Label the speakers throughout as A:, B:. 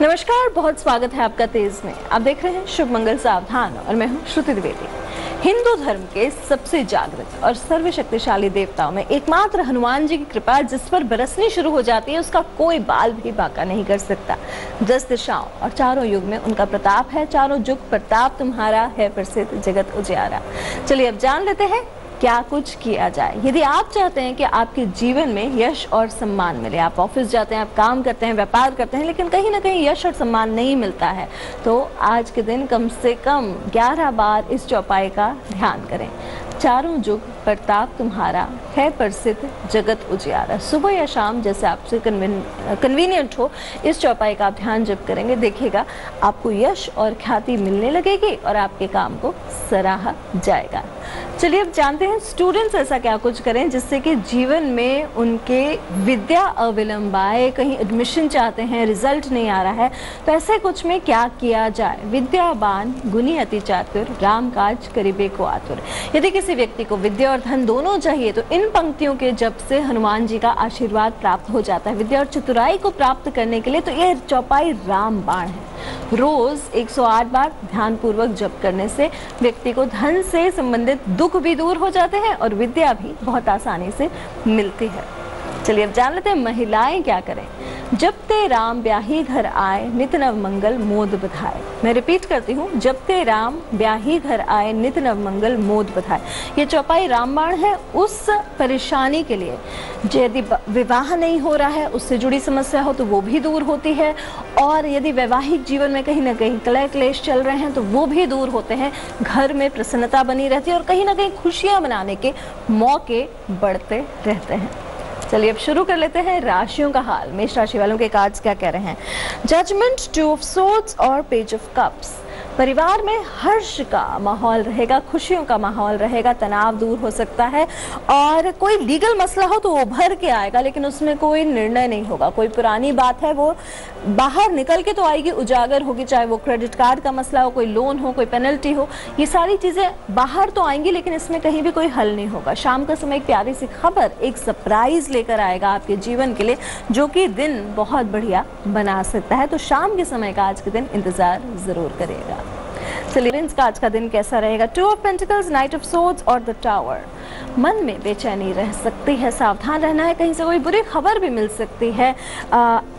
A: नमस्कार, बहुत स्वागत है आपका तेज में। आप देख रहे हैं शुभ मंगल सावधान और मैं हूं श्रुति द्विवेदी। हिंदू धर्म के सबसे जागृत और सर्वशक्तिशाली देवताओं में एकमात्र हनुमान जी की कृपा जिस पर बरसनी शुरू हो जाती है उसका कोई बाल भी बांका नहीं कर सकता। 10 दिशाओं और चारों युग में उनका प्रताप है, चारों युग प्रताप तुम्हारा है प्रसिद्ध जगत उजियारा। चलिए अब जान लेते हैं क्या कुछ किया जाए यदि आप चाहते हैं कि आपके जीवन में यश और सम्मान मिले। आप ऑफिस जाते हैं, आप काम करते हैं, व्यापार करते हैं, लेकिन कहीं ना कहीं यश और सम्मान नहीं मिलता है, तो आज के दिन कम से कम 11 बार इस चौपाई का ध्यान करें। चारों युग प्रताप तुम्हारा है प्रसिद्ध जगत उजियारा। सुबह या शाम जैसे आपसे कन्वीनियंट हो इस चौपाई का आप ध्यान जब करेंगे, देखिएगा आपको यश और ख्याति मिलने लगेगी और आपके काम को सराहा जाएगा। चलिए अब जानते हैं स्टूडेंट्स ऐसा क्या कुछ करें जिससे कि जीवन में उनके विद्या अविलंब आए। कहीं एडमिशन चाहते हैं, रिजल्ट नहीं आ रहा है, तो ऐसे कुछ में क्या किया जाए। विद्यावान गुणी अति चातुर, राम काज करिबे को आतुर। यदि किसी व्यक्ति को विद्या और धन दोनों चाहिए तो इन पंक्तियों के जप से हनुमान जी का आशीर्वाद प्राप्त हो जाता है। विद्या और चतुराई को प्राप्त करने के लिए तो यह चौपाई रामबाण है। रोज 108 बार ध्यान पूर्वक जप करने से व्यक्ति को धन से संबंधित दुख भी दूर हो जाते हैं और विद्या भी बहुत आसानी से मिलती है। चलिए अब जान लेते हैं महिलाएं क्या करें। जब ते राम ब्याही घर आए, नित नव मंगल मोद बधाए। मैं रिपीट करती हूँ, जब ते राम ब्याही घर आए, नित नव मंगल मोद बधाए। ये चौपाई रामबाण है उस परेशानी के लिए यदि विवाह नहीं हो रहा है, उससे जुड़ी समस्या हो तो वो भी दूर होती है, और यदि वैवाहिक जीवन में कहीं ना कहीं कलह क्लेश चल रहे हैं तो वो भी दूर होते हैं। घर में प्रसन्नता बनी रहती है और कहीं ना कहीं खुशियां मनाने के मौके बढ़ते रहते हैं। चलिए अब शुरू कर लेते हैं राशियों का हाल। मेष राशि वालों के कार्ड्स क्या कह रहे हैं। जजमेंट, 2 ऑफ सोर्ड्स और पेज ऑफ कप्स। परिवार में हर्ष का माहौल रहेगा, खुशियों का माहौल रहेगा, तनाव दूर हो सकता है और कोई लीगल मसला हो तो उभर के आएगा, लेकिन उसमें कोई निर्णय नहीं होगा। कोई पुरानी बात है वो बाहर निकल के तो आएगी, उजागर होगी, चाहे वो क्रेडिट कार्ड का मसला हो, कोई लोन हो, कोई पेनल्टी हो, ये सारी चीजें बाहर तो आएंगी लेकिन इसमें कहीं भी कोई हल नहीं होगा। शाम का समय एक प्यारी सी खबर, एक सरप्राइज लेकर आएगा आपके जीवन के लिए, जो कि दिन बहुत बढ़िया बना सकता है। तो शाम के समय का आज के दिन इंतजार जरूर करेगा। चलिए आज का दिन कैसा रहेगा। 2 of pentacles, night of swords और द टावर। मन में बेचैनी रह सकती है, सावधान रहना है, कहीं से कोई बुरी खबर भी मिल सकती है।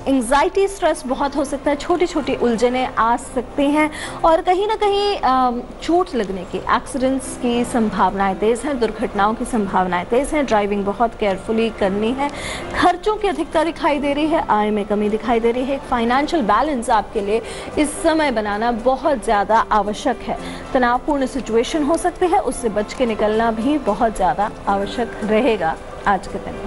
A: एंग्जाइटी, स्ट्रेस बहुत हो सकता है, छोटी छोटी उलझनें आ सकती हैं और कहीं ना कहीं चोट लगने की, एक्सीडेंट्स की संभावनाएं तेज़ हैं, दुर्घटनाओं की संभावनाएं तेज़ हैं। ड्राइविंग बहुत केयरफुली करनी है। खर्चों की अधिकता दिखाई दे रही है, आय में कमी दिखाई दे रही है। फाइनेंशियल बैलेंस आपके लिए इस समय बनाना बहुत ज़्यादा आवश्यक है। तनावपूर्ण सिचुएशन हो सकती है, उससे बच के निकलना भी बहुत ज़्यादा आवश्यक रहेगा आज के दिन।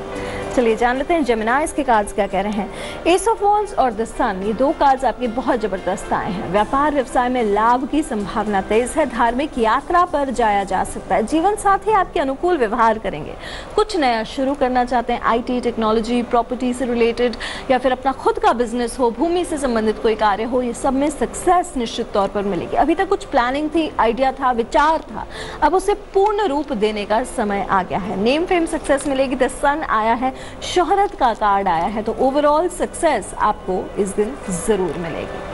A: चलिए जान लेते हैं जेमिनाइज के कार्ड्स क्या कह रहे हैं। एस ऑफ वॉन्ड्स और द सन, ये 2 कार्ड्स आपके बहुत जबरदस्त आए हैं। व्यापार व्यवसाय में लाभ की संभावना तेज है। धार्मिक यात्रा पर जाया जा सकता है। जीवन साथी आपके अनुकूल व्यवहार करेंगे। कुछ नया शुरू करना चाहते हैं, IT, टेक्नोलॉजी, प्रॉपर्टी से रिलेटेड या फिर अपना खुद का बिजनेस हो, भूमि से संबंधित कोई कार्य हो, ये सब में सक्सेस निश्चित तौर पर मिलेगी। अभी तक कुछ प्लानिंग थी, आइडिया था, विचार था, अब उसे पूर्ण रूप देने का समय आ गया है। नेम फेम सक्सेस मिलेगी। द सन आया है, शोहरत का कार्ड आया है, तो ओवरऑल सक्सेस आपको इस दिन जरूर मिलेगी।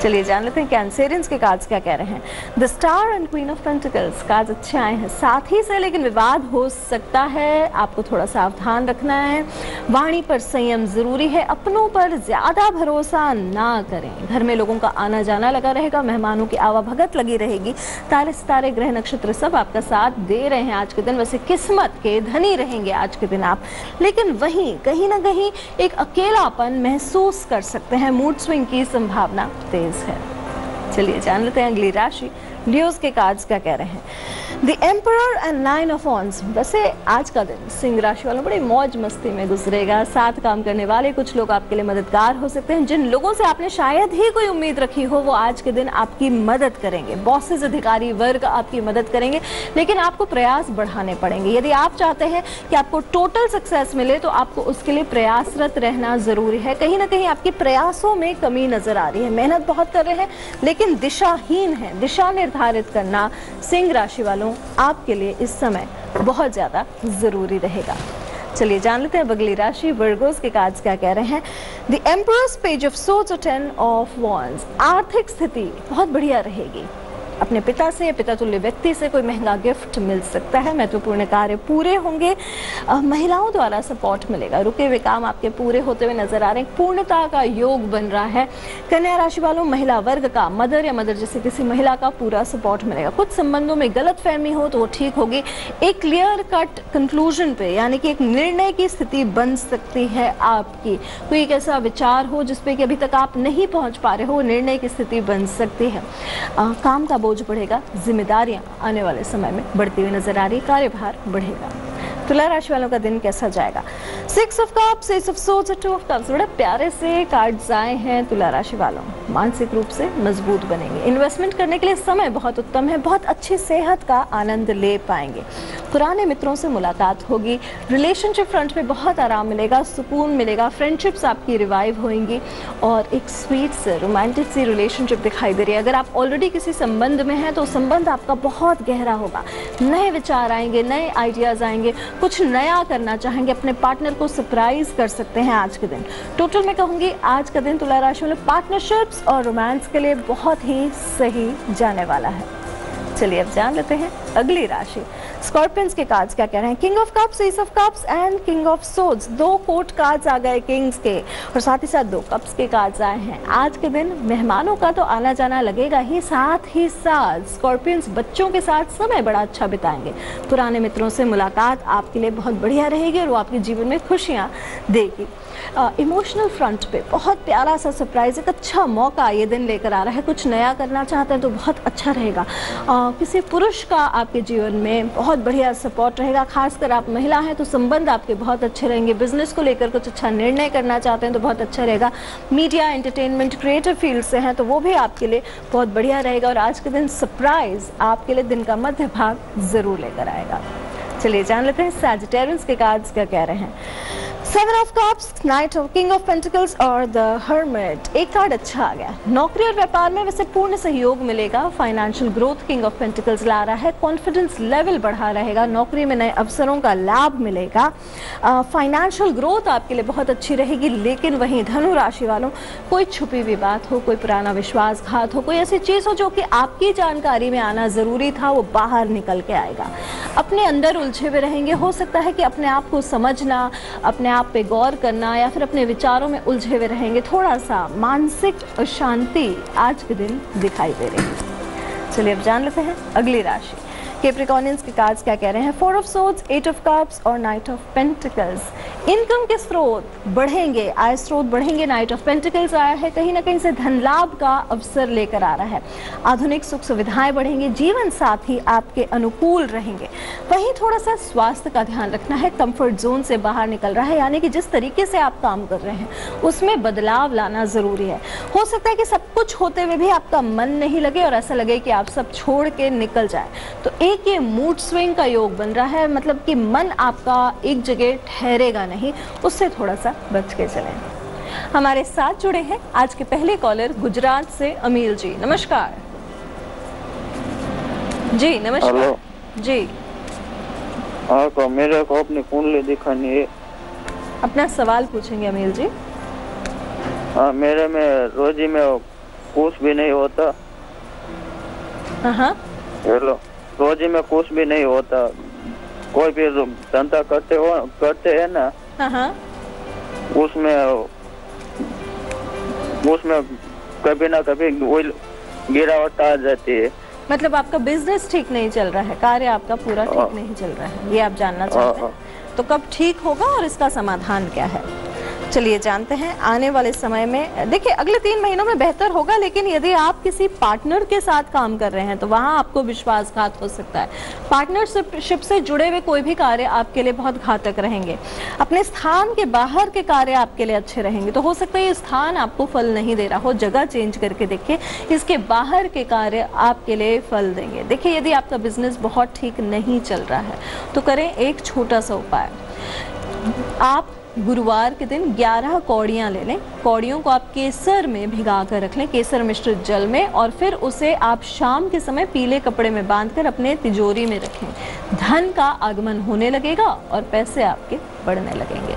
A: चलिए जान लेते हैं कैंसेरियंस के कार्ड्स क्या कह रहे हैं। The star and queen of pentacles cards अच्छे आए हैं। साथी से लेकिन विवाद हो सकता है, आपको थोड़ा सावधान रखना है। वाणी पर संयम जरूरी है। अपनों पर ज्यादा भरोसा ना करें। घर में लोगों का आना जाना लगा रहेगा, मेहमानों की आवाभगत लगी रहेगी। तारे सितारे, ग्रह नक्षत्र सब आपका साथ दे रहे हैं आज के दिन। वैसे किस्मत के धनी रहेंगे आज के दिन आप, लेकिन वहीं कहीं ना कहीं एक अकेलापन महसूस कर सकते हैं। मूड स्विंग की संभावना तेज है। चलिए जान लेते हैं अगली राशि लियोस के कार्ड्स क्या कह रहे हैं। The emperor and 9 of wands. वैसे आज का दिन सिंह राशि वालों बड़ी मौज मस्ती में गुजरेगा। साथ काम करने वाले कुछ लोग आपके लिए मददगार हो सकते हैं। जिन लोगों से आपने शायद ही कोई उम्मीद रखी हो वो आज के दिन आपकी मदद करेंगे। बॉसेस, अधिकारी वर्ग आपकी मदद करेंगे, लेकिन आपको प्रयास बढ़ाने पड़ेंगे। यदि आप चाहते हैं कि आपको टोटल सक्सेस मिले तो आपको उसके लिए प्रयासरत रहना जरूरी है। कहीं ना कहीं आपके प्रयासों में कमी नजर आ रही है। मेहनत बहुत कर रहे हैं लेकिन दिशाहीन है। दिशा निर्धारित करना सिंह राशि वालों आपके लिए इस समय बहुत ज्यादा जरूरी रहेगा। चलिए जान लेते हैं अगली राशि वर्गोस के कार्ड्स क्या कह रहे हैं। The emperors, page of swords और 10 ऑफ वॉन्ड्स। आर्थिक स्थिति बहुत बढ़िया रहेगी। अपने पिता से या पिता तुल्य व्यक्ति से कोई महंगा गिफ्ट मिल सकता है। महत्वपूर्ण कार्य पूरे होंगे। महिलाओं द्वारा सपोर्ट मिलेगा। रुके हुए काम आपके पूरे होते हुए नजर आ रहे हैं। पूर्णता का योग बन रहा है। कन्या राशि वालों, महिला वर्ग का, मदर या मदर जैसे किसी महिला का पूरा सपोर्ट मिलेगा। कुछ संबंधों में गलतफहमी हो तो वो ठीक होगी। एक क्लियर कट कंक्लूजन पे यानी कि एक निर्णय की स्थिति बन सकती है आपकी। कोई एक ऐसा विचार हो जिसपे कि अभी तक आप नहीं पहुंच पा रहे हो, निर्णय की स्थिति बन सकती है। काम का बोझ बढ़ेगा। जिम्मेदारियां आने वाले समय में बढ़ती हुई नजर आ रही। कार्यभार बढ़ेगा। तुला राशि वालों का दिन कैसा जाएगा? 6 ऑफ कप्स, 8 ऑफ सोर्ड्स और 2 ऑफ कप्स। बड़े प्यारे से कार्ड्स आए हैं तुला राशि वालों। मानसिक रूप से मजबूत बनेंगे। इन्वेस्टमेंट करने के लिए समय बहुत उत्तम है। बहुत अच्छी सेहत का आनंद ले पाएंगे। पुराने मित्रों से मुलाकात होगी। रिलेशनशिप फ्रंट पे बहुत आराम मिलेगा, सुकून मिलेगा। फ्रेंडशिप्स आपकी रिवाइव होंगी और एक स्वीट से रोमांटिक सी रिलेशनशिप दिखाई दे रही है। अगर आप ऑलरेडी किसी संबंध में हैं तो संबंध आपका बहुत गहरा होगा। नए विचार आएंगे, नए आइडियाज आएंगे। कुछ नया करना चाहेंगे, अपने पार्टनर को सरप्राइज कर सकते हैं आज के दिन। टोटल में कहूंगी आज का दिन तुला राशि वाले पार्टनरशिप्स और रोमांस के लिए बहुत ही सही जाने वाला है। चलिए अब जान लेते हैं अगली राशि स्कॉर्पियंस के कार्ड्स क्या कह रहे हैं। King of cups, ace of cups and king of swords. 2 court cards आ गए किंग्स के और साथ ही साथ 2 कप्स के कार्ड्स आए हैं। आज के दिन मेहमानों का तो आना जाना लगेगा ही साथ स्कॉर्पियंस बच्चों के साथ समय बड़ा अच्छा बिताएंगे। पुराने मित्रों से मुलाकात आपके लिए बहुत बढ़िया रहेगी और वो आपके जीवन में खुशियां देगी। इमोशनल फ्रंट पे बहुत प्यारा सा सरप्राइज, एक अच्छा मौका ये दिन लेकर आ रहा है। कुछ नया करना चाहते हैं तो बहुत अच्छा रहेगा। किसी पुरुष का आपके जीवन में बहुत बढ़िया सपोर्ट रहेगा। खासकर आप महिला हैं तो संबंध आपके बहुत अच्छे रहेंगे। बिजनेस को लेकर कुछ अच्छा निर्णय करना चाहते हैं तो बहुत अच्छा रहेगा। मीडिया, एंटरटेनमेंट, क्रिएटिव फील्ड से हैं तो वो भी आपके लिए बहुत बढ़िया रहेगा। और आज के दिन सरप्राइज आपके लिए दिन का मध्य भाग जरूर लेकर आएगा। चलिए जान लेते हैं सैजिटेरियंस के कार्ड्स क्या कह रहे हैं। 7 of cups, night of, king of pentacles और द हर्मिट। एक कार्ड अच्छा आ गया। नौकरी और व्यापार में वैसे पूर्ण सहयोग मिलेगा। Financial growth king of pentacles ला रहा है। कॉन्फिडेंस लेवल बढ़ा रहेगा। नौकरी में नए अवसरों का लाभ मिलेगा। फाइनेंशियल ग्रोथ आपके लिए बहुत अच्छी रहेगी। लेकिन वहीं धनु राशि वालों, कोई छुपी हुई बात हो, कोई पुराना विश्वासघात हो, कोई ऐसी चीज हो जो कि आपकी जानकारी में आना जरूरी था, वो बाहर निकल के आएगा। अपने अंदर उलझे हुए रहेंगे। हो सकता है कि अपने आप को समझना, अपने आप पे गौर करना या फिर अपने विचारों में उलझे हुए रहेंगे। थोड़ा सा मानसिक अशांति आज के दिन दिखाई दे रही है। चलिए अब जान लेते हैं अगली राशि कैप्रिकॉर्नियंस के कार्ड्स क्या कह रहे हैं। 4 ऑफ सोर्ड्स, 8 ऑफ कप्स और नाइट ऑफ पेंटिकल्स। इनकम के स्रोत बढ़ेंगे, आय स्रोत बढ़ेंगे। नाइट ऑफ पेंटिकल्स आया है, कहीं ना कहीं से धन लाभ का अवसर लेकर आ रहा है। आधुनिक सुख सुविधाएं बढ़ेंगे। जीवन साथी आपके अनुकूल रहेंगे। वहीं थोड़ा सा स्वास्थ्य का ध्यान रखना है। कंफर्ट जोन से बाहर निकल रहा है, यानी कि जिस तरीके से आप काम कर रहे हैं उसमें बदलाव लाना जरूरी है। हो सकता है कि सब कुछ होते हुए भी आपका मन नहीं लगे और ऐसा लगे कि आप सब छोड़ के निकल जाए। तो एक ये मूड स्विंग का योग बन रहा है, मतलब कि मन आपका एक जगह ठहरेगा नहीं, उससे थोड़ा सा बच के चलें। हमारे साथ जुड़े हैं आज के पहले कॉलर गुजरात से अमील जी। नमस्कार जी। नमस्कार।
B: हेलो
A: जी।
B: हाँ, तो मेरे को अपनी कुंडली दिखानी है।
A: अपना सवाल पूछेंगे अमील जी।
B: हाँ, मेरे में रोजी में कुछ भी नहीं होता।
A: हाँ।
B: हेलो, रोजी में कुछ भी नहीं होता। कोई भी धंधा करते हैं ना,
A: हाँ।
B: उसमें कभी ना कभी गिरावट आ जाती है।
A: मतलब आपका बिजनेस ठीक नहीं चल रहा है, कार्य आपका पूरा ठीक नहीं चल रहा है, ये आप जानना चाहते हैं। तो कब ठीक होगा और इसका समाधान क्या है? चलिए जानते हैं। आने वाले समय में देखिए अगले 3 महीनों में बेहतर होगा, लेकिन यदि आप किसी पार्टनर के साथ काम कर रहे हैं तो वहां आपको विश्वासघात हो सकता है। पार्टनरशिप से जुड़े हुए कोई भी कार्य आपके लिए बहुत घातक रहेंगे। अपने स्थान के बाहर के कार्य आपके लिए अच्छे रहेंगे। तो हो सकता है ये स्थान आपको फल नहीं दे रहा हो, जगह चेंज करके देखिए, इसके बाहर के कार्य आपके लिए फल देंगे। देखिए यदि आपका बिजनेस बहुत ठीक नहीं चल रहा है तो करें एक छोटा सा उपाय। आप गुरुवार के दिन 11 कौड़ियाँ ले लें। कौड़ियों को आप केसर में भिगा कर रख लें, केसर मिश्रित जल में, और फिर उसे आप शाम के समय पीले कपड़े में बांधकर अपने तिजोरी में रखें। धन का आगमन होने लगेगा और पैसे आपके बढ़ने लगेंगे।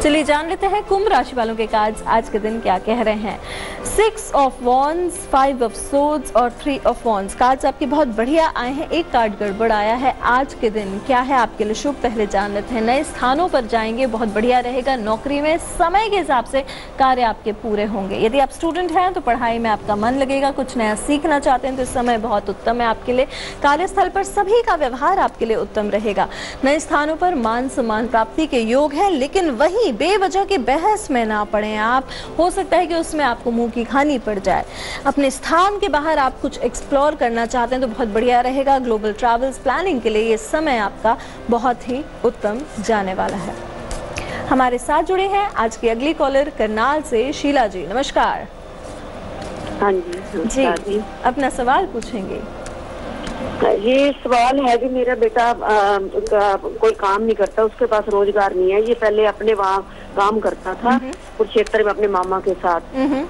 A: चलिए जान लेते हैं कुंभ राशि वालों के कार्ड्स आज के दिन क्या कह रहे हैं। 6 ऑफ वॉन्ड्स, 5 ऑफ सोर्ड्स और 3 ऑफ वॉन्ड्स कार्ड्स आपके बहुत बढ़िया आए हैं। एक कार्ड गड़बड़ आया है। आज के दिन क्या है आपके लिए शुभ, पहले जान लेते हैं। नए स्थानों पर जाएंगे, बहुत बढ़िया रहेगा। नौकरी में समय के हिसाब से कार्य आपके पूरे होंगे। यदि आप स्टूडेंट हैं तो पढ़ाई में आपका मन लगेगा, कुछ नया सीखना चाहते हैं तो इस समय बहुत उत्तम है आपके लिए। कार्यस्थल पर सभी का व्यवहार आपके लिए उत्तम रहेगा। नए स्थानों पर मान सम्मान प्राप्ति के योग है, लेकिन वही बेवजह की बहस में ना पड़े आप। हो सकता है कि उसमें आपको मुंह की खानी पड़ जाए। अपने स्थान के बाहर आप कुछ एक्सप्लोर करना चाहते हैं तो बहुत बढ़िया रहेगा। ग्लोबल ट्रैवल्स प्लानिंग के लिए ये समय आपका बहुत ही उत्तम जाने वाला है। हमारे साथ जुड़े हैं आज की अगली कॉलर करनाल से शीला जी। नमस्कार।
C: हाँ जी,
A: अपना सवाल पूछेंगे।
C: ये सवाल है कि मेरा बेटा कोई काम नहीं करता, उसके पास रोजगार नहीं है। ये पहले अपने वहाँ काम करता था कुरुक्षेत्र में अपने मामा के साथ,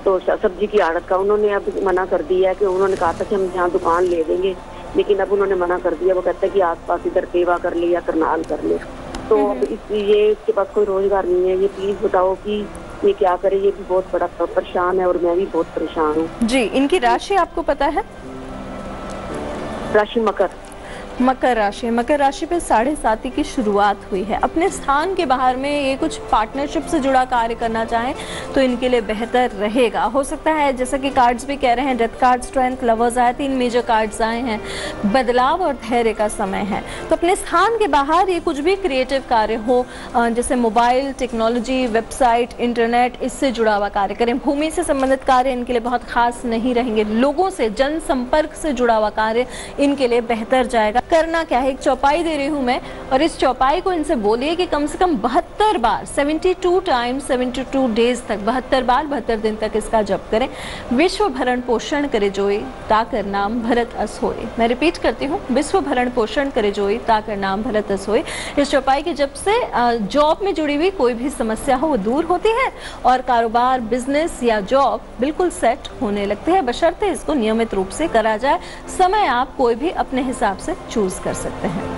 C: तो सब्जी की आड़त का। उन्होंने अब मना कर दिया है कि उन्होंने कहा था कि हम यहाँ दुकान ले देंगे, लेकिन अब उन्होंने मना कर दिया। वो कहते हैं कि आसपास इधर सेवा कर ले या करनाल कर ले। तो अब ये इसके पास कोई रोजगार नहीं है। ये प्लीज बताओ कि ये क्या करे। ये भी बहुत बड़ा परेशान है और मैं भी बहुत परेशान हूँ
A: जी। इनकी राशि आपको पता है?
C: राशि
A: मकर राशि। मकर राशि पे 7.5 की शुरुआत हुई है। अपने स्थान के बाहर में ये कुछ पार्टनरशिप से जुड़ा कार्य करना चाहें तो इनके लिए बेहतर रहेगा। हो सकता है जैसा कि कार्ड्स भी कह रहे हैं, डेथ कार्ड, स्ट्रेंथ, लवर्स आए, 3 मेजर कार्ड्स आए हैं। बदलाव और धैर्य का समय है। तो अपने स्थान के बाहर ये कुछ भी क्रिएटिव कार्य हो, जैसे मोबाइल टेक्नोलॉजी, वेबसाइट, इंटरनेट, इससे जुड़ा हुआ कार्य करें। भूमि से संबंधित कार्य इनके लिए बहुत खास नहीं रहेंगे। लोगों से, जनसंपर्क से जुड़ा हुआ कार्य इनके लिए बेहतर जाएगा। करना क्या है, एक चौपाई दे रही हूं मैं, और इस चौपाई को इनसे बोलिए कि कम से कम 72 बार, 72 टाइम्स, 72 डेज तक, 72 बार, 72 दिन तक इसका जप करें। विश्व भरण पोषण करे जोई, ताकर नाम भरत अस होए। मैं रिपीट करती हूँ, विश्व भरण पोषण करे जोई, ताकर नाम भरत अस होए। इस चौपाई के जप से जॉब में जुड़ी हुई कोई भी समस्या हो वो दूर होती है और कारोबार, बिजनेस या जॉब बिल्कुल सेट होने लगते हैं, बशर्ते इसको नियमित रूप से करा जाए। समय आप कोई भी अपने हिसाब से चूज कर सकते हैं।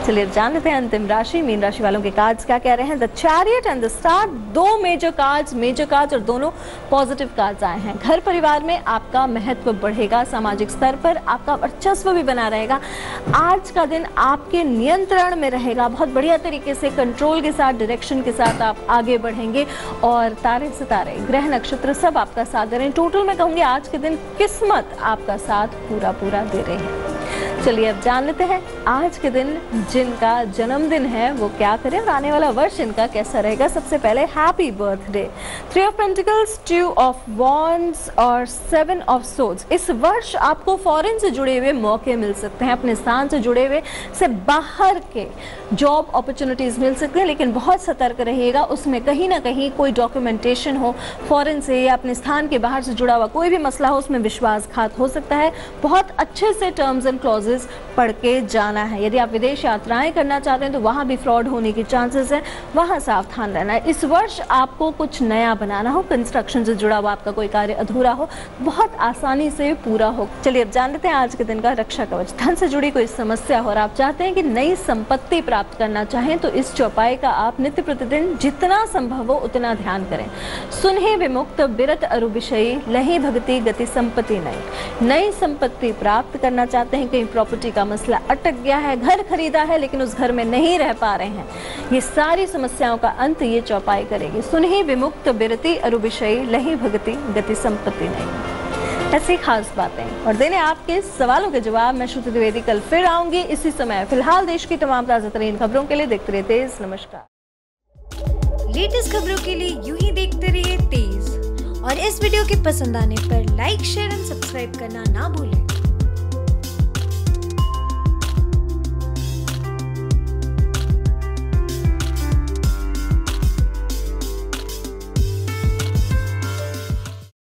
A: चलिए जान लेते हैं अंतिम राशि, मीन राशि वालों के कार्ड्स क्या कह रहे हैं। The chariot and the star, 2 major cards और दोनों पॉजिटिव कार्ड्स आए हैं। घर परिवार में आपका महत्व बढ़ेगा, सामाजिक स्तर पर आपका वर्चस्व भी बना रहेगा। आज का दिन आपके नियंत्रण में रहेगा, बहुत बढ़िया तरीके से कंट्रोल के साथ, डायरेक्शन के साथ आप आगे बढ़ेंगे और तारे सितारे, ग्रह नक्षत्र सब आपका साथ दे रहे हैं। टोटल मैं कहूँगी आज के दिन किस्मत आपका साथ पूरा दे रही है। चलिए अब जान लेते हैं आज के दिन जिनका जन्मदिन है वो क्या करें और आने वाला वर्ष इनका कैसा रहेगा। सबसे पहले happy birthday. 3 of pentacles, 2 of wands और 7 ऑफ सोर्ड्स। इस वर्ष आपको फॉरेन से जुड़े हुए मौके मिल सकते हैं, अपने स्थान से जुड़े हुए से बाहर के जॉब अपॉर्चुनिटीज मिल सकते हैं, लेकिन बहुत सतर्क रहिएगा। उसमें कहीं ना कहीं कोई डॉक्यूमेंटेशन हो फॉरेन से या अपने स्थान के बाहर से जुड़ा हुआ कोई भी मसला हो, उसमें विश्वासघात हो सकता है। बहुत अच्छे से टर्म्स एंड क्लॉजेस पढ़ के जाना है। यदि आप विदेश यात्राएं करना चाहते हैं तो वहां भी फ्रॉड होने की चांसेस है, वहां सावधान रहना है। इस वर्ष आपको कुछ नया बनाना हो, कंस्ट्रक्शन से जुड़ा हुआ आपका कोई कार्य अधूरा हो, बहुत आसानी से पूरा हो। चलिए अब जान लेते हैं आज के दिन का रक्षा कवच। धन से जुड़ी कोई समस्या हो और आप चाहते हैं कि नई संपत्ति प्राप्त करना चाहें तो इस चौपाई का आप नित्य प्रतिदिन जितना संभव हो उतना ध्यान करें। सुनहि विमुक्त बिरत अरु विषयी, लही भगति गति संपत्ति नहीं। नई संपत्ति प्राप्त करना चाहते हैं, कहीं प्रॉपर्टी का मसला अटक गया है, घर खरीदा है लेकिन उस घर में नहीं रह पा रहे हैं, ये सारी समस्याओं का अंत ये चौपाई करेगी। सुनहि विमुक्त बिरति अरु विषयी, लही भगति गति संपत्ति नहीं। ऐसी खास बातें और देने आपके सवालों के जवाब मैं श्रुति द्विवेदी कल फिर आऊंगी इसी समय। फिलहाल देश की तमाम ताजा तरीन खबरों के लिए देखते रहिए तेज। नमस्कार।
D: लेटेस्ट खबरों के लिए यूं ही देखते रहिए तेज और इस वीडियो के पसंद आने पर लाइक, शेयर एंड सब्सक्राइब करना ना भूलें।